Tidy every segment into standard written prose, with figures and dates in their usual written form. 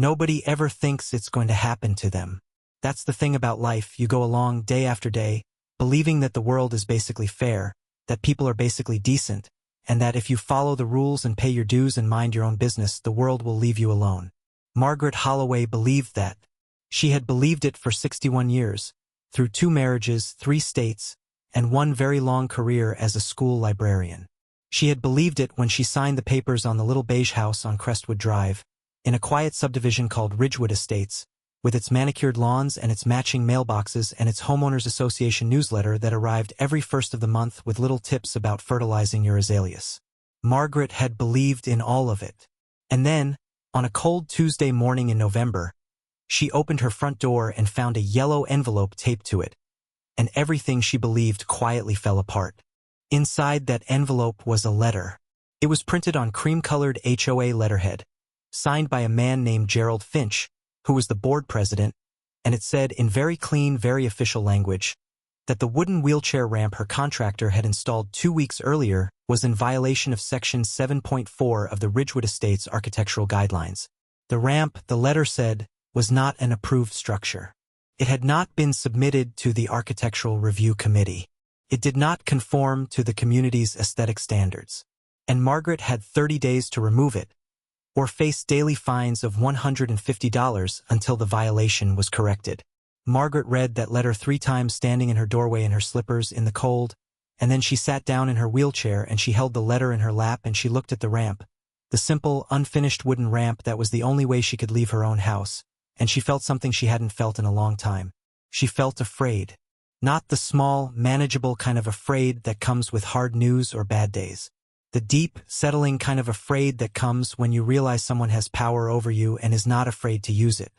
Nobody ever thinks it's going to happen to them. That's the thing about life. You go along day after day, believing that the world is basically fair, that people are basically decent, and that if you follow the rules and pay your dues and mind your own business, the world will leave you alone. Margaret Holloway believed that. She had believed it for 61 years, through 2 marriages, 3 states, and 1 very long career as a school librarian. She had believed it when she signed the papers on the little beige house on Crestwood Drive, in a quiet subdivision called Ridgewood Estates, with its manicured lawns and its matching mailboxes and its homeowners association newsletter that arrived every first of the month with little tips about fertilizing your azaleas. Margaret had believed in all of it. And then, on a cold Tuesday morning in November, she opened her front door and found a yellow envelope taped to it, and everything she believed quietly fell apart. Inside that envelope was a letter. It was printed on cream-colored HOA letterhead, signed by a man named Gerald Finch, who was the board president, and it said in very clean, very official language that the wooden wheelchair ramp her contractor had installed 2 weeks earlier was in violation of Section 7.4 of the Ridgewood Estates Architectural Guidelines. The ramp, the letter said, was not an approved structure. It had not been submitted to the Architectural Review Committee. It did not conform to the community's aesthetic standards, and Margaret had 30 days to remove it, or face daily fines of $150 until the violation was corrected. Margaret read that letter 3 times standing in her doorway in her slippers in the cold, and then she sat down in her wheelchair and she held the letter in her lap and she looked at the ramp, the simple, unfinished wooden ramp that was the only way she could leave her own house, and she felt something she hadn't felt in a long time. She felt afraid. Not the small, manageable kind of afraid that comes with hard news or bad days. The deep, settling kind of afraid that comes when you realize someone has power over you and is not afraid to use it.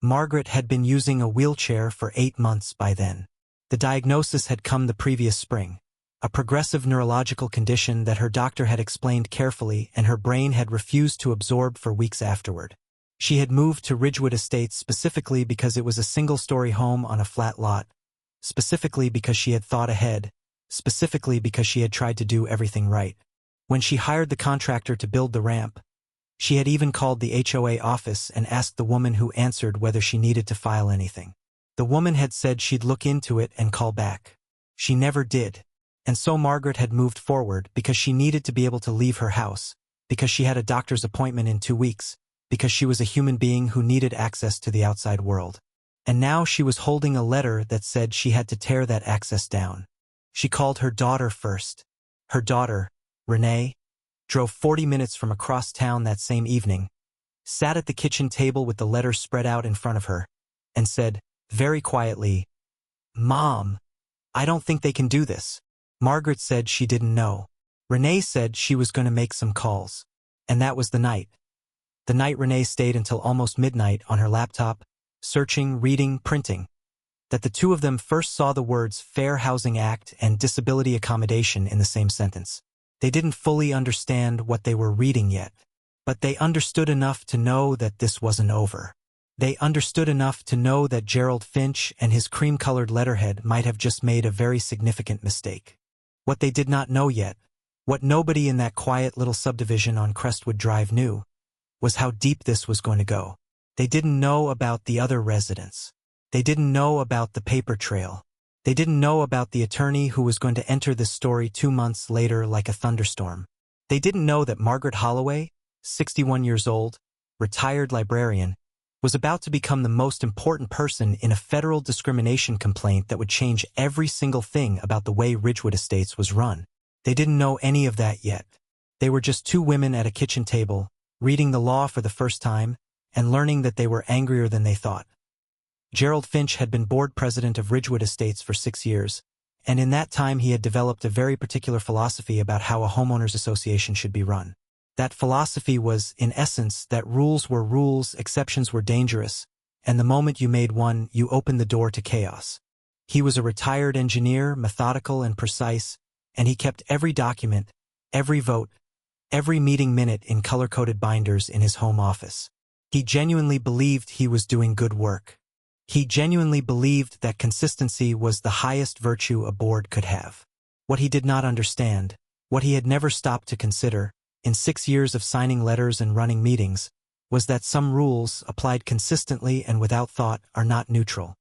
Margaret had been using a wheelchair for 8 months by then. The diagnosis had come the previous spring, a progressive neurological condition that her doctor had explained carefully and her brain had refused to absorb for weeks afterward. She had moved to Ridgewood Estates specifically because it was a single-story home on a flat lot, specifically because she had thought ahead, specifically because she had tried to do everything right. When she hired the contractor to build the ramp, she had even called the HOA office and asked the woman who answered whether she needed to file anything. The woman had said she'd look into it and call back. She never did. And so Margaret had moved forward because she needed to be able to leave her house, because she had a doctor's appointment in 2 weeks, because she was a human being who needed access to the outside world. And now she was holding a letter that said she had to tear that access down. She called her daughter first. Her daughter, Renee, drove 40 minutes from across town that same evening, sat at the kitchen table with the letter spread out in front of her, and said, very quietly, "Mom, I don't think they can do this." Margaret said she didn't know. Renee said she was going to make some calls. And that was the night. The night Renee stayed until almost midnight on her laptop, searching, reading, printing, that the 2 of them first saw the words Fair Housing Act and disability accommodation in the same sentence. They didn't fully understand what they were reading yet, but they understood enough to know that this wasn't over. They understood enough to know that Gerald Finch and his cream-colored letterhead might have just made a very significant mistake. What they did not know yet, what nobody in that quiet little subdivision on Crestwood Drive knew, was how deep this was going to go. They didn't know about the other residents. They didn't know about the paper trail. They didn't know about the attorney who was going to enter this story 2 months later like a thunderstorm. They didn't know that Margaret Holloway, 61 years old, retired librarian, was about to become the most important person in a federal discrimination complaint that would change every single thing about the way Ridgewood Estates was run. They didn't know any of that yet. They were just 2 women at a kitchen table, reading the law for the first time, and learning that they were angrier than they thought. Gerald Finch had been board president of Ridgewood Estates for 6 years, and in that time he had developed a very particular philosophy about how a homeowners association should be run. That philosophy was, in essence, that rules were rules, exceptions were dangerous, and the moment you made one, you opened the door to chaos. He was a retired engineer, methodical and precise, and he kept every document, every vote, every meeting minute in color-coded binders in his home office. He genuinely believed he was doing good work. He genuinely believed that consistency was the highest virtue a board could have. What he did not understand, what he had never stopped to consider, in 6 years of signing letters and running meetings, was that some rules, applied consistently and without thought, are not neutral.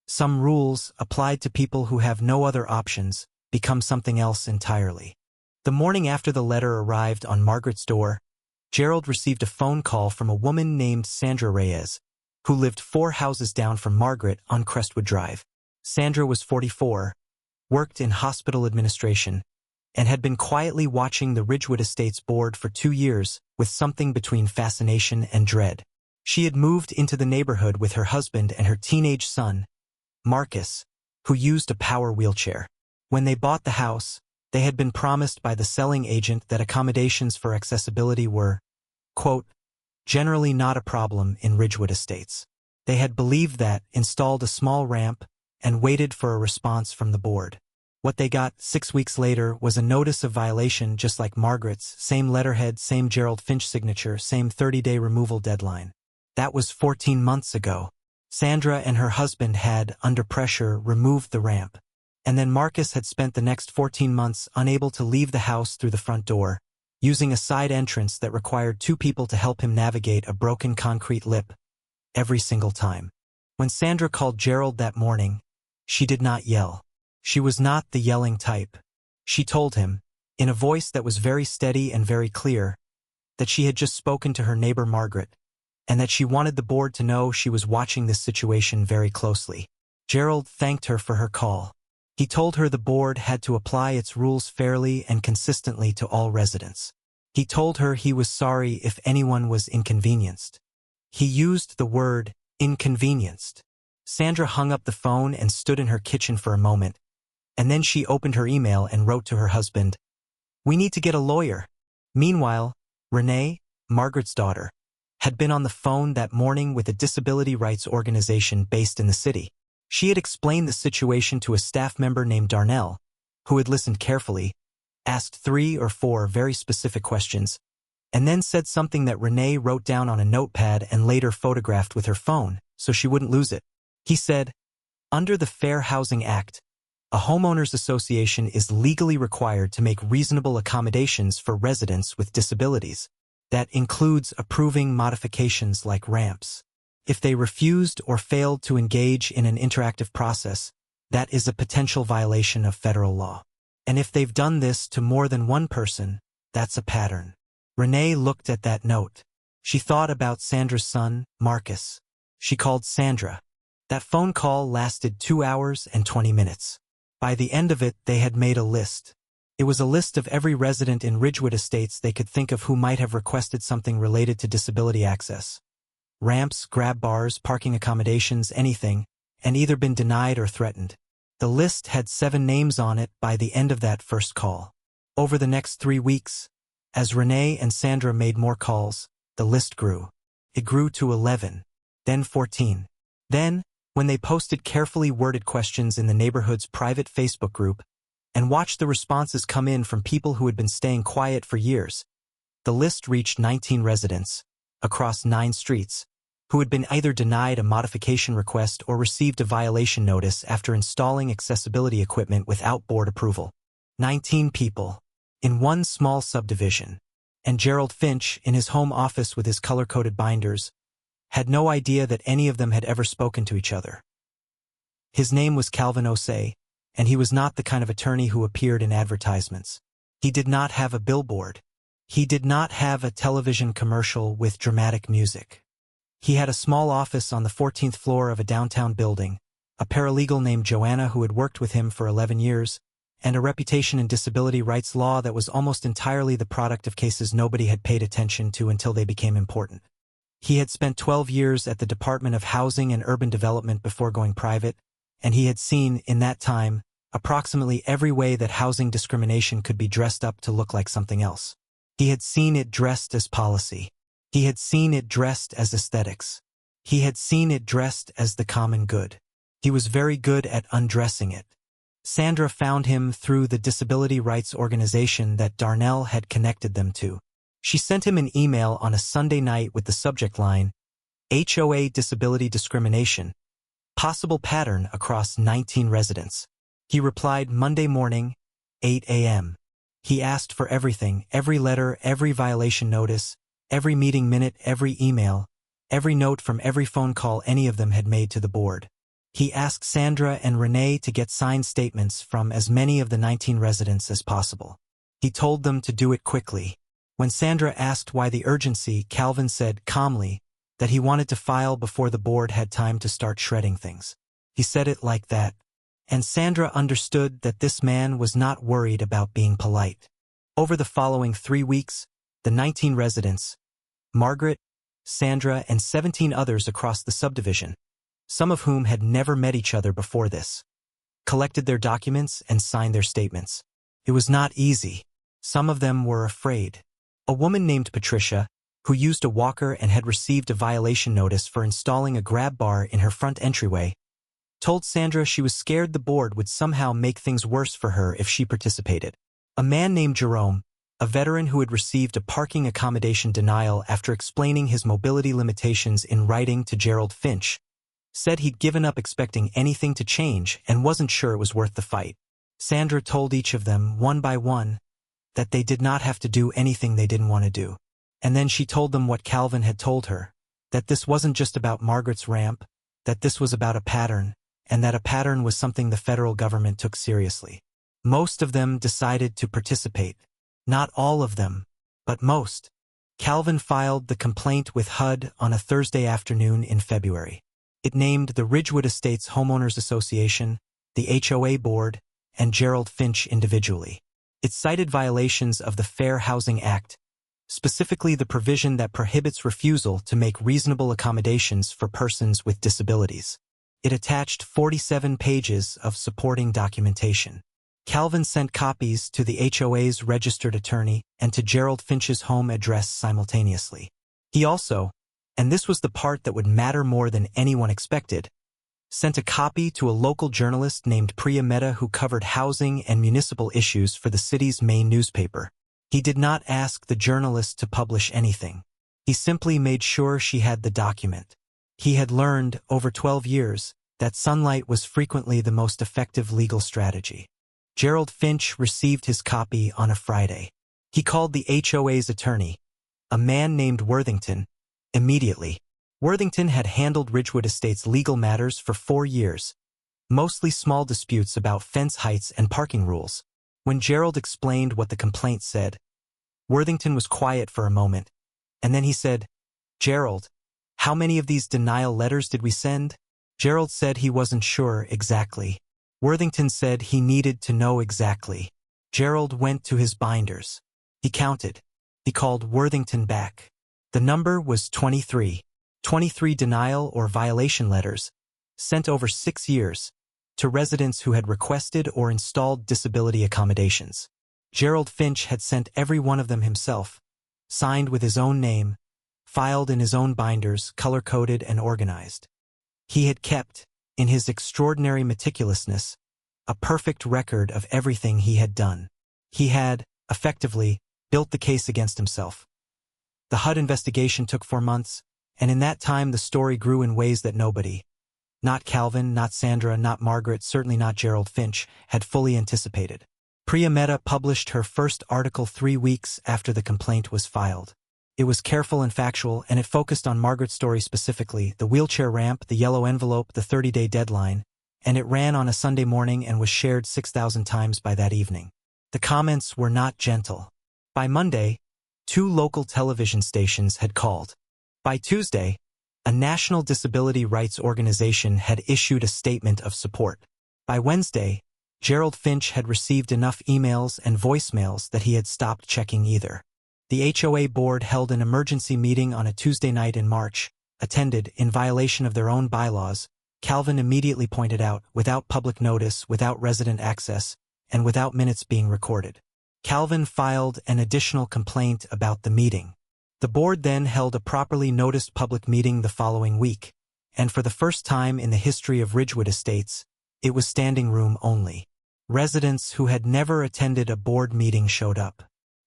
Some rules, applied to people who have no other options, become something else entirely. The morning after the letter arrived on Margaret's door, Gerald received a phone call from a woman named Sandra Reyes, who lived 4 houses down from Margaret on Crestwood Drive. Sandra was 44, worked in hospital administration, and had been quietly watching the Ridgewood Estates board for 2 years with something between fascination and dread. She had moved into the neighborhood with her husband and her teenage son, Marcus, who used a power wheelchair. When they bought the house, they had been promised by the selling agent that accommodations for accessibility were, quote, generally not a problem in Ridgewood Estates. They had believed that, installed a small ramp, and waited for a response from the board. What they got 6 weeks later was a notice of violation just like Margaret's, same letterhead, same Gerald Finch signature, same 30-day removal deadline. That was 14 months ago. Sandra and her husband had, under pressure, removed the ramp. And then Marcus had spent the next 14 months unable to leave the house through the front door, using a side entrance that required 2 people to help him navigate a broken concrete lip every single time. When Sandra called Gerald that morning, she did not yell. She was not the yelling type. She told him, in a voice that was very steady and very clear, that she had just spoken to her neighbor Margaret, and that she wanted the board to know she was watching this situation very closely. Gerald thanked her for her call. He told her the board had to apply its rules fairly and consistently to all residents. He told her he was sorry if anyone was inconvenienced. He used the word inconvenienced. Sandra hung up the phone and stood in her kitchen for a moment, and then she opened her email and wrote to her husband, "We need to get a lawyer." Meanwhile, Renee, Margaret's daughter, had been on the phone that morning with a disability rights organization based in the city. She had explained the situation to a staff member named Darnell, who had listened carefully, asked 3 or 4 very specific questions, and then said something that Renee wrote down on a notepad and later photographed with her phone, so she wouldn't lose it. He said, "Under the Fair Housing Act, a homeowners association is legally required to make reasonable accommodations for residents with disabilities. That includes approving modifications like ramps. If they refused or failed to engage in an interactive process, that is a potential violation of federal law. And if they've done this to more than one person, that's a pattern." Renee looked at that note. She thought about Sandra's son, Marcus. She called Sandra. That phone call lasted 2 hours and 20 minutes. By the end of it, they had made a list. It was a list of every resident in Ridgewood Estates they could think of who might have requested something related to disability access. Ramps, grab bars, parking accommodations, anything, and either been denied or threatened. The list had 7 names on it by the end of that first call. Over the next 3 weeks, as Renee and Sandra made more calls, the list grew. It grew to 11, then 14. Then, when they posted carefully worded questions in the neighborhood's private Facebook group and watched the responses come in from people who had been staying quiet for years, the list reached 19 residents, across 9 streets, who had been either denied a modification request or received a violation notice after installing accessibility equipment without board approval. 19 people, in one small subdivision, and Gerald Finch, in his home office with his color-coded binders, had no idea that any of them had ever spoken to each other. His name was Calvin Osei, and he was not the kind of attorney who appeared in advertisements. He did not have a billboard. He did not have a television commercial with dramatic music. He had a small office on the 14th floor of a downtown building, a paralegal named Joanna who had worked with him for 11 years, and a reputation in disability rights law that was almost entirely the product of cases nobody had paid attention to until they became important. He had spent 12 years at the Department of Housing and Urban Development before going private, and he had seen, in that time, approximately every way that housing discrimination could be dressed up to look like something else. He had seen it dressed as policy. He had seen it dressed as aesthetics. He had seen it dressed as the common good. He was very good at undressing it. Sandra found him through the disability rights organization that Darnell had connected them to. She sent him an email on a Sunday night with the subject line, HOA Disability Discrimination, Possible Pattern Across 19 Residents. He replied Monday morning, 8 a.m. He asked for everything, every letter, every violation notice, every meeting minute, every email, every note from every phone call any of them had made to the board. He asked Sandra and Renee to get signed statements from as many of the 19 residents as possible. He told them to do it quickly. When Sandra asked why the urgency, Calvin said calmly that he wanted to file before the board had time to start shredding things. He said it like that, and Sandra understood that this man was not worried about being polite. Over the following 3 weeks, the 19 residents, Margaret, Sandra, and 17 others across the subdivision, some of whom had never met each other before this, collected their documents and signed their statements. It was not easy. Some of them were afraid. A woman named Patricia, who used a walker and had received a violation notice for installing a grab bar in her front entryway, told Sandra she was scared the board would somehow make things worse for her if she participated. A man named Jerome, a veteran who had received a parking accommodation denial after explaining his mobility limitations in writing to Gerald Finch, said he'd given up expecting anything to change and wasn't sure it was worth the fight. Sandra told each of them, one by one, that they did not have to do anything they didn't want to do. And then she told them what Calvin had told her, that this wasn't just about Margaret's ramp, that this was about a pattern, and that a pattern was something the federal government took seriously. Most of them decided to participate. Not all of them, but most. Calvin filed the complaint with HUD on a Thursday afternoon in February. It named the Ridgewood Estates Homeowners Association, the HOA board, and Gerald Finch individually. It cited violations of the Fair Housing Act, specifically the provision that prohibits refusal to make reasonable accommodations for persons with disabilities. It attached 47 pages of supporting documentation. Calvin sent copies to the HOA's registered attorney and to Gerald Finch's home address simultaneously. He also, and this was the part that would matter more than anyone expected, sent a copy to a local journalist named Priya Mehta who covered housing and municipal issues for the city's main newspaper. He did not ask the journalist to publish anything. He simply made sure she had the document. He had learned, over 12 years, that sunlight was frequently the most effective legal strategy. Gerald Finch received his copy on a Friday. He called the HOA's attorney, a man named Worthington, immediately. Worthington had handled Ridgewood Estates legal matters for 4 years, mostly small disputes about fence heights and parking rules. When Gerald explained what the complaint said, Worthington was quiet for a moment, and then he said, "Gerald, how many of these denial letters did we send?" Gerald said he wasn't sure exactly. Worthington said he needed to know exactly. Gerald went to his binders. He counted. He called Worthington back. The number was 23. 23 denial or violation letters, sent over 6 years, to residents who had requested or installed disability accommodations. Gerald Finch had sent every one of them himself, signed with his own name, filed in his own binders, color-coded and organized. He had kept, in his extraordinary meticulousness, a perfect record of everything he had done. He had, effectively, built the case against himself. The HUD investigation took 4 months, and in that time the story grew in ways that nobody, not Calvin, not Sandra, not Margaret, certainly not Gerald Finch, had fully anticipated. Priya Mehta published her first article 3 weeks after the complaint was filed. It was careful and factual, and it focused on Margaret's story specifically, the wheelchair ramp, the yellow envelope, the 30-day deadline, and it ran on a Sunday morning and was shared 6,000 times by that evening. The comments were not gentle. By Monday, 2 local television stations had called. By Tuesday, a national disability rights organization had issued a statement of support. By Wednesday, Gerald Finch had received enough emails and voicemails that he had stopped checking either. The HOA board held an emergency meeting on a Tuesday night in March, attended in violation of their own bylaws. Calvin immediately pointed out, without public notice, without resident access, and without minutes being recorded. Calvin filed an additional complaint about the meeting. The board then held a properly noticed public meeting the following week, and for the first time in the history of Ridgewood Estates, it was standing room only. Residents who had never attended a board meeting showed up.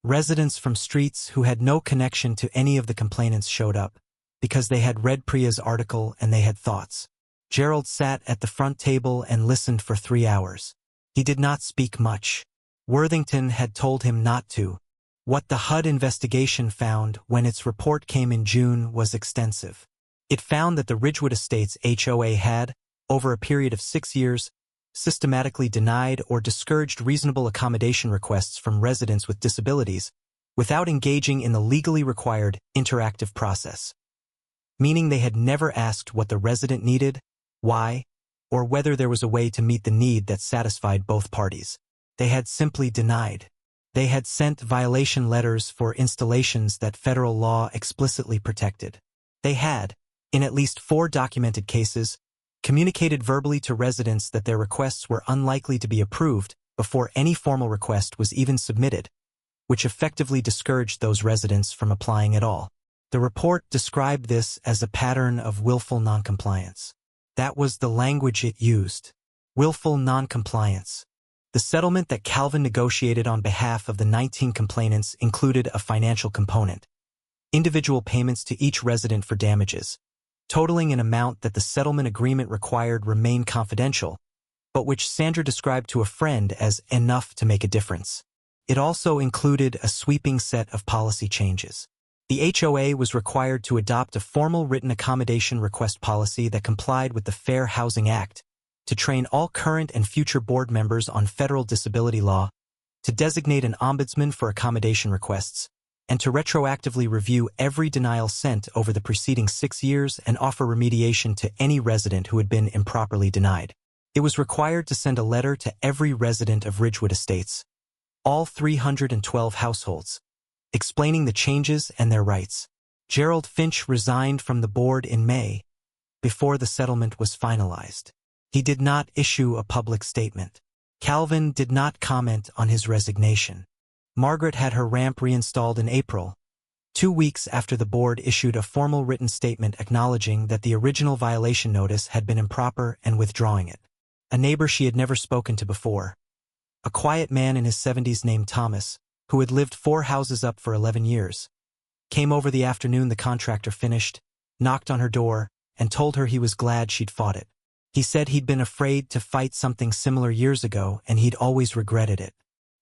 Residents from streets who had no connection to any of the complainants showed up, because they had read Priya's article and they had thoughts. Gerald sat at the front table and listened for 3 hours. He did not speak much. Worthington had told him not to. What the HUD investigation found when its report came in June was extensive. It found that the Ridgewood Estates HOA had, over a period of 6 years, systematically denied or discouraged reasonable accommodation requests from residents with disabilities without engaging in the legally required interactive process, meaning they had never asked what the resident needed, why, or whether there was a way to meet the need that satisfied both parties. They had simply denied. They had sent violation letters for installations that federal law explicitly protected. They had, in at least 4 documented cases, communicated verbally to residents that their requests were unlikely to be approved before any formal request was even submitted, which effectively discouraged those residents from applying at all. The report described this as a pattern of willful noncompliance. That was the language it used. Willful noncompliance. The settlement that Calvin negotiated on behalf of the 19 complainants included a financial component, individual payments to each resident for damages, totaling an amount that the settlement agreement required remain confidential, but which Sandra described to a friend as enough to make a difference. It also included a sweeping set of policy changes. The HOA was required to adopt a formal written accommodation request policy that complied with the Fair Housing Act, to train all current and future board members on federal disability law, to designate an ombudsman for accommodation requests, and to retroactively review every denial sent over the preceding 6 years and offer remediation to any resident who had been improperly denied. It was required to send a letter to every resident of Ridgewood Estates, all 312 households, explaining the changes and their rights. Gerald Finch resigned from the board in May, before the settlement was finalized. He did not issue a public statement. Calvin did not comment on his resignation. Margaret had her ramp reinstalled in April, 2 weeks after the board issued a formal written statement acknowledging that the original violation notice had been improper and withdrawing it. A neighbor she had never spoken to before, a quiet man in his 70s named Thomas, who had lived 4 houses up for 11 years, came over the afternoon the contractor finished, knocked on her door, and told her he was glad she'd fought it. He said he'd been afraid to fight something similar years ago and he'd always regretted it.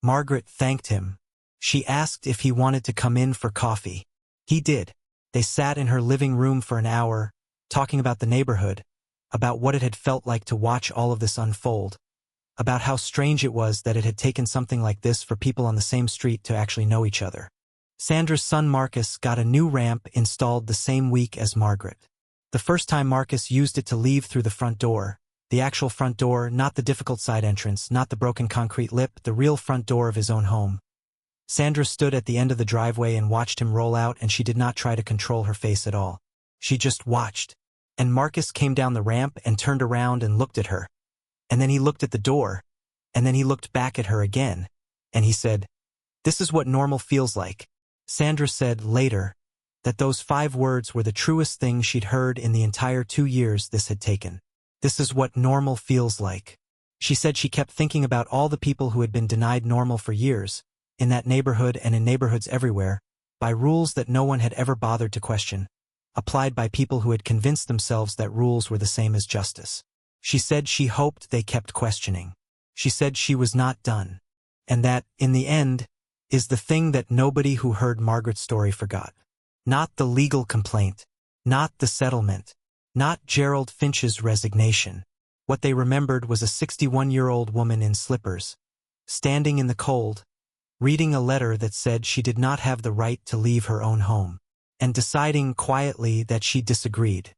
Margaret thanked him. She asked if he wanted to come in for coffee. He did. They sat in her living room for an hour, talking about the neighborhood, about what it had felt like to watch all of this unfold, about how strange it was that it had taken something like this for people on the same street to actually know each other. Sandra's son Marcus got a new ramp installed the same week as Margaret. The first time Marcus used it to leave through the front door, the actual front door, not the difficult side entrance, not the broken concrete lip, the real front door of his own home. Sandra stood at the end of the driveway and watched him roll out, and she did not try to control her face at all. She just watched. And Marcus came down the ramp and turned around and looked at her. And then he looked at the door, and then he looked back at her again, and he said, "This is what normal feels like." Sandra said later that those 5 words were the truest thing she'd heard in the entire 2 years this had taken. This is what normal feels like. She said she kept thinking about all the people who had been denied normal for years, in that neighborhood and in neighborhoods everywhere, by rules that no one had ever bothered to question, applied by people who had convinced themselves that rules were the same as justice. She said she hoped they kept questioning. She said she was not done, and that, in the end, is the thing that nobody who heard Margaret's story forgot. Not the legal complaint, not the settlement, not Gerald Finch's resignation. What they remembered was a 61-year-old woman in slippers, standing in the cold, reading a letter that said she did not have the right to leave her own home, and deciding quietly that she disagreed.